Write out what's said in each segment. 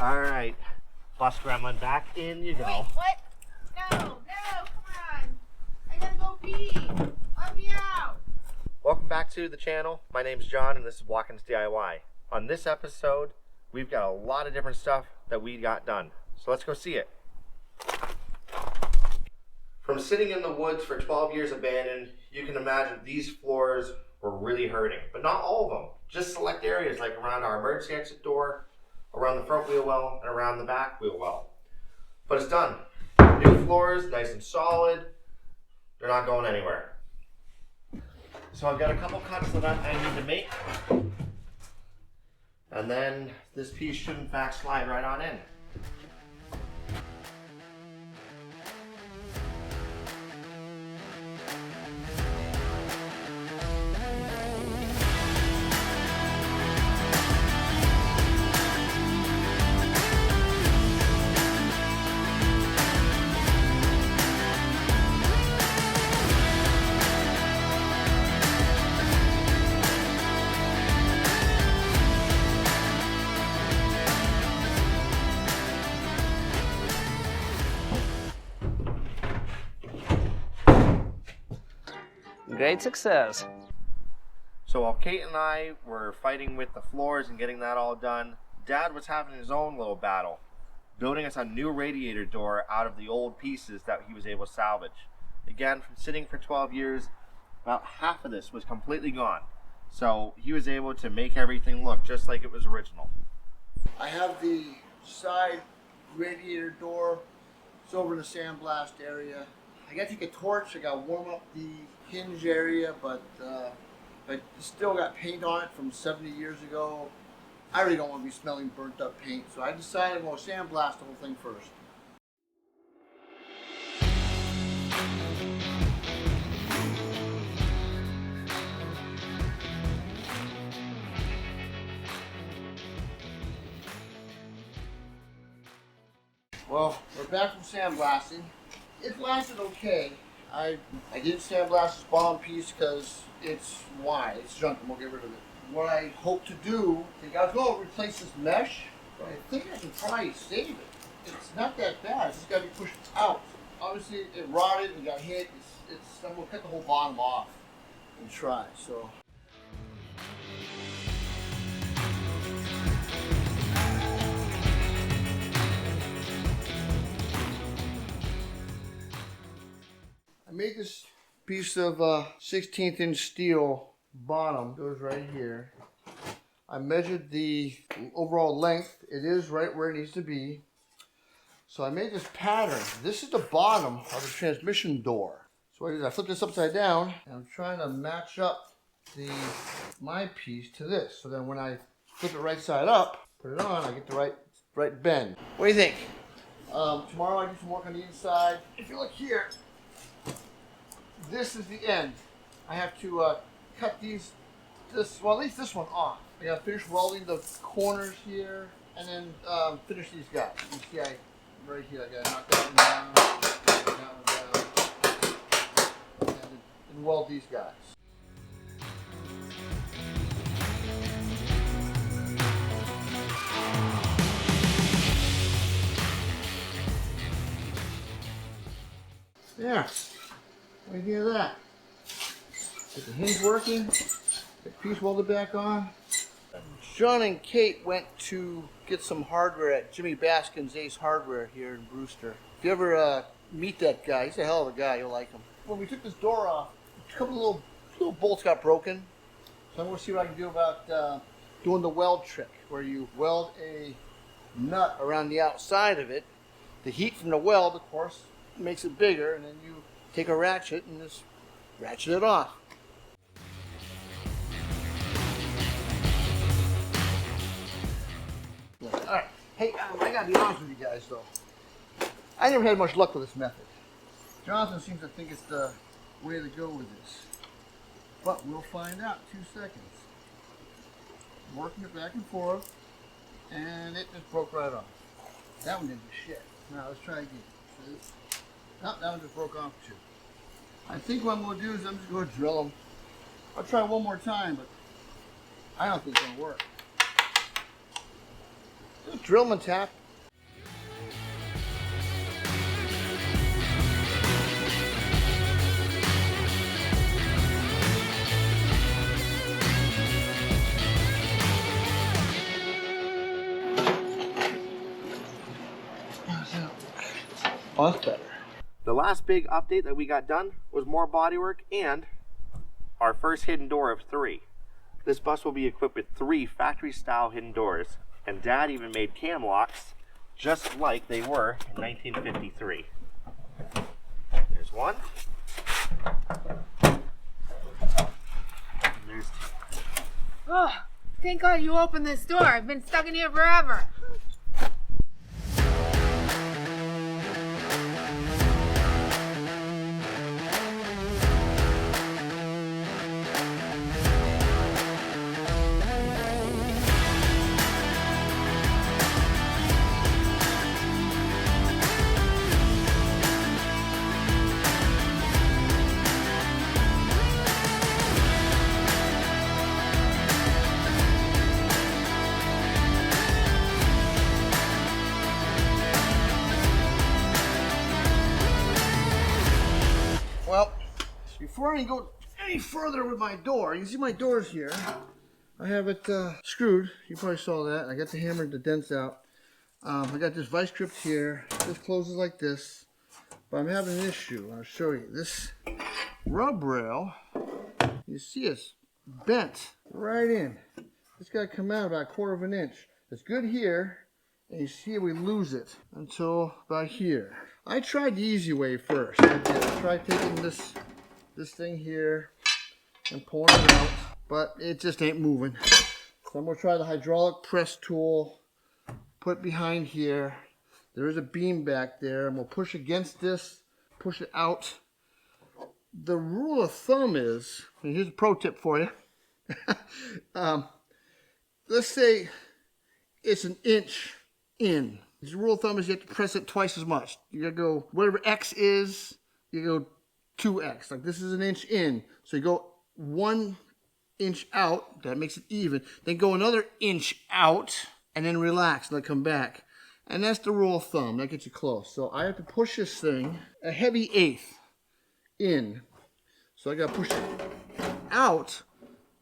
Alright, bus gremlin, back in you go. Wait, what? No, come on. I gotta go pee. Let me out. Welcome back to the channel. My name's John and this is Walk-Ins DIY. On this episode, we've got a lot of different stuff that we got done. So let's go see it. From sitting in the woods for 12 years abandoned, you can imagine these floors were really hurting. But not all of them. Just select areas like around our emergency exit door, around the front wheel well, and around the back wheel well. But it's done. New floors, nice and solid. They're not going anywhere. So I've got a couple cuts that I need to make. And then this piece should in fact slide right on in. Great success. So while Kate and I were fighting with the floors and getting that all done, Dad was having his own little battle, building us a new radiator door out of the old pieces that he was able to salvage. Again, from sitting for 12 years, about half of this was completely gone. So he was able to make everything look just like it was original. I have the side radiator door. It's over in the sandblast area. I gotta take a torch. I gotta warm up the hinge area, but I still got paint on it from 70 years ago. I really don't want to be smelling burnt up paint, so I decided I'm gonna sandblast the whole thing first. Well, we're back from sandblasting. It lasted okay. I didn't sandblast this bottom piece because it's wide, it's junk, and we'll get rid of it. What I hope to do, I was going to replace this mesh, but I think I can probably save it. It's not that bad, it's just got to be pushed out. Obviously it rotted and got hit. I'm going to cut the whole bottom off and try, so. I made this piece of 16th inch steel bottom, goes right here. I measured the overall length. It is right where it needs to be. So I made this pattern. This is the bottom of the transmission door. So what I did, I flipped this upside down and I'm trying to match up my piece to this. So then when I flip it right side up, put it on, I get the right bend. What do you think? Tomorrow I do some work on the inside. If you look here, this is the end. I have to cut at least this one off. I gotta finish welding the corners here and then finish these guys. You see, right here, I gotta knock that one down, and weld these guys. There. What do you think of that? Get the hinge working, get the piece welded back on. Jon and Kate went to get some hardware at Jimmy Baskin's Ace Hardware here in Brewster. If you ever meet that guy, he's a hell of a guy, you'll like him. When we took this door off, a couple of little bolts got broken. So I'm going to see what I can do about doing the weld trick, where you weld a nut around the outside of it. The heat from the weld, of course, makes it bigger, and then you take a ratchet and just ratchet it off. Alright, hey, I gotta be honest with you guys though. I never had much luck with this method. Jonathan seems to think it's the way to go with this. But we'll find out in 2 seconds. I'm working it back and forth, and it just broke right off. That one didn't do shit. Now let's try again. Oh, that one just broke off too. I think what I'm going to do is I'm just going to drill them. I'll try one more time, but I don't think it's going to work. Just drill them and tap. Oh, that's better. The last big update that we got done was more bodywork and our first hidden door of 3. This bus will be equipped with 3 factory-style hidden doors, and Dad even made cam locks just like they were in 1953. There's one. And there's 2. Oh, thank God you opened this door. I've been stuck in here forever. Well, before I go any further with my door, you can see my doors here. I have it screwed. You probably saw that. I got the hammer, the dents out. I got this vice grip here. This closes like this. But I'm having an issue. I'll show you. This rub rail, you see it's bent right in. It's got to come out about 1/4 inch. It's good here. And you see we lose it until about here. I tried the easy way first. I tried taking this thing here and pulling it out, but it just ain't moving. So I'm gonna try the hydraulic press tool, put behind here. There is a beam back there, and we'll push against this, push it out. The rule of thumb is, and here's a pro tip for you. Let's say it's an inch in. The rule of thumb is you have to press it twice as much. You gotta go, whatever X is, you go 2X. Like this is an inch in. So you go 1 inch out, that makes it even. Then go another inch out, and then relax, and then come back. And that's the rule of thumb, that gets you close. So I have to push this thing a heavy 1/8 in. So I gotta push it out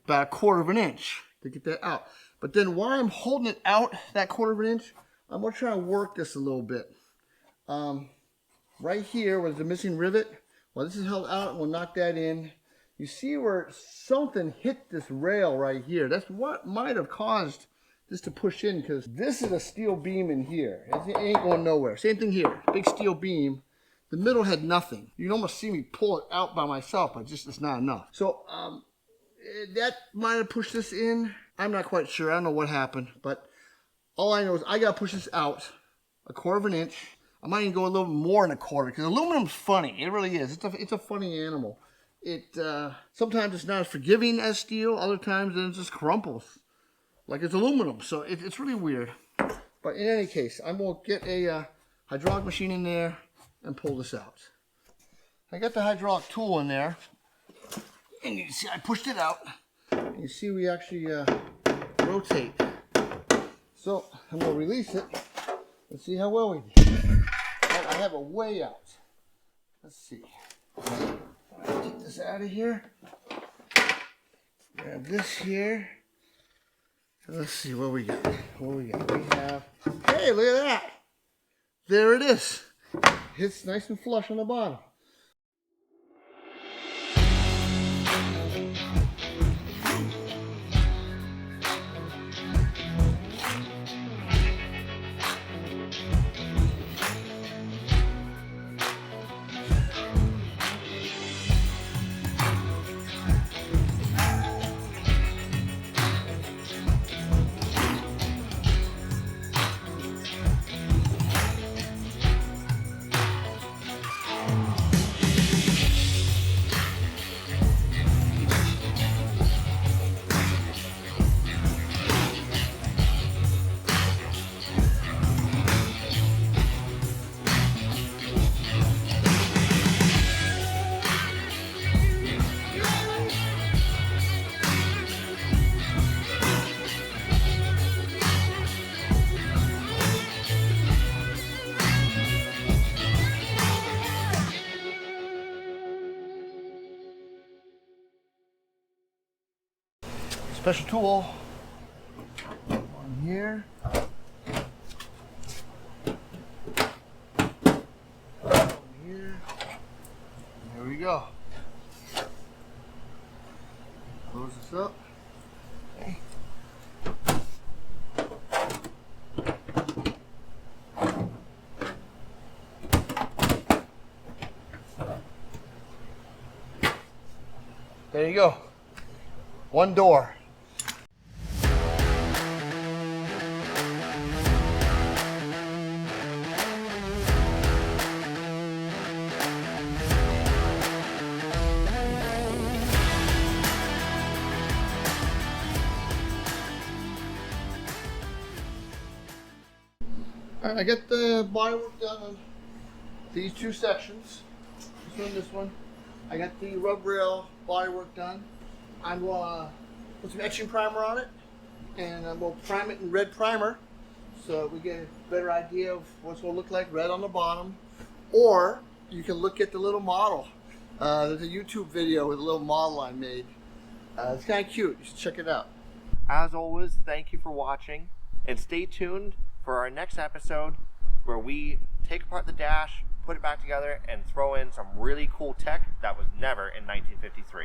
about 1/4 inch to get that out. But then while I'm holding it out that 1/4 inch, I'm going to try to work this a little bit. Right here where there's a missing rivet, well, this is held out, we'll knock that in. You see where something hit this rail right here. That's what might have caused this to push in, because this is a steel beam in here. It ain't going nowhere. Same thing here, big steel beam. The middle had nothing. You can almost see me pull it out by myself, but just it's not enough. So that might have pushed this in. I'm not quite sure. I don't know what happened, but all I know is I got to push this out a 1/4 inch. I might even go a little more than 1/4, because aluminum's funny. It really is. It's a funny animal. It sometimes it's not as forgiving as steel. Other times it just crumples like it's aluminum. So it's really weird. But in any case, I'm going to get a hydraulic machine in there and pull this out. I got the hydraulic tool in there. And you see I pushed it out. And you see we actually rotate. So I'm going to release it and see how well we do. And I have it way out. Let's see. Take this out of here. Grab this here. And let's see what we got. What we got. We have, hey, look at that. There it is. It's nice and flush on the bottom. special tool on here. Here. There we go. Close this up. Okay. There you go. One door. Alright, I got the bodywork done on these two sections. This one. I got the rub rail bodywork done. I'm going to put some etching primer on it, and I'm going to prime it in red primer so we get a better idea of what it's going to look like red on the bottom. Or you can look at the little model. There's a YouTube video with a little model I made. It's kind of cute. You should check it out. As always, thank you for watching, and stay tuned for our next episode where we take apart the dash, put it back together, and throw in some really cool tech that was never in 1953.